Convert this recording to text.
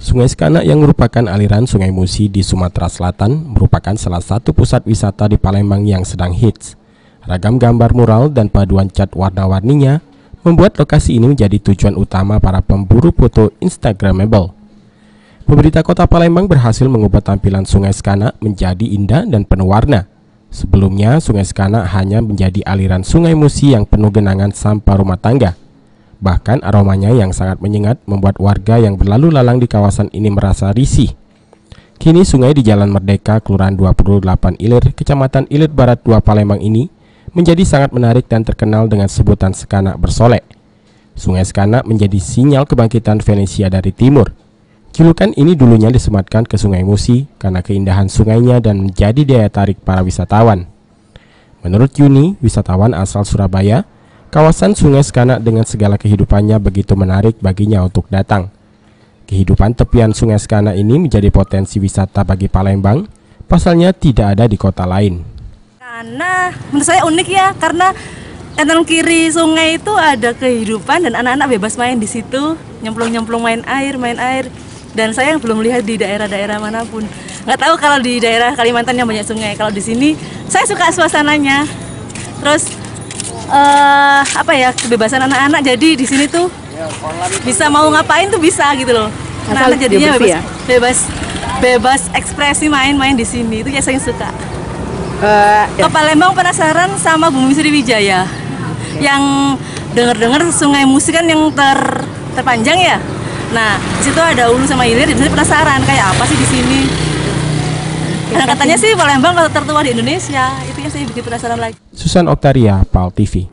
Sungai Sekanak yang merupakan aliran Sungai Musi di Sumatera Selatan merupakan salah satu pusat wisata di Palembang yang sedang hits. Ragam gambar mural dan paduan cat warna-warninya membuat lokasi ini menjadi tujuan utama para pemburu foto Instagramable. Pemerintah Kota Palembang berhasil mengubah tampilan Sungai Sekanak menjadi indah dan penuh warna. Sebelumnya, Sungai Sekanak hanya menjadi aliran Sungai Musi yang penuh genangan sampah rumah tangga. Bahkan aromanya yang sangat menyengat membuat warga yang berlalu lalang di kawasan ini merasa risih. Kini sungai di Jalan Merdeka, Kelurahan 28 Ilir, Kecamatan Ilir Barat 2 Palembang ini menjadi sangat menarik dan terkenal dengan sebutan Sekanak bersolek. Sungai Sekanak menjadi sinyal kebangkitan Venesia dari timur. Julukan ini dulunya disematkan ke Sungai Musi karena keindahan sungainya dan menjadi daya tarik para wisatawan. Menurut Yuni, wisatawan asal Surabaya, kawasan Sungai Sekanak dengan segala kehidupannya begitu menarik baginya untuk datang. Kehidupan tepian Sungai Sekanak ini menjadi potensi wisata bagi Palembang, pasalnya tidak ada di kota lain. Karena menurut saya unik ya, karena kanan kiri sungai itu ada kehidupan dan anak-anak bebas main di situ, nyemplung-nyemplung main air. Dan saya belum lihat di daerah-daerah manapun. Nggak tahu kalau di daerah Kalimantan yang banyak sungai. Kalau di sini saya suka suasananya. Terus kebebasan anak-anak, jadi di sini tuh bisa mau ngapain tuh bisa gitu loh. Anak-anak jadinya bebas ekspresi main-main di sini. Itu ya saya suka. Ke Palembang penasaran sama Bumi Sriwijaya. Yang dengar-dengar Sungai Musi kan yang terpanjang ya. Nah, di situ ada Hulu sama Hilir, jadi penasaran kayak apa sih di sini. Nah, katanya sih Palembang kota tertua di Indonesia. Itu yang saya bikin penasaran lagi. Susan Oktaria, PAL TV.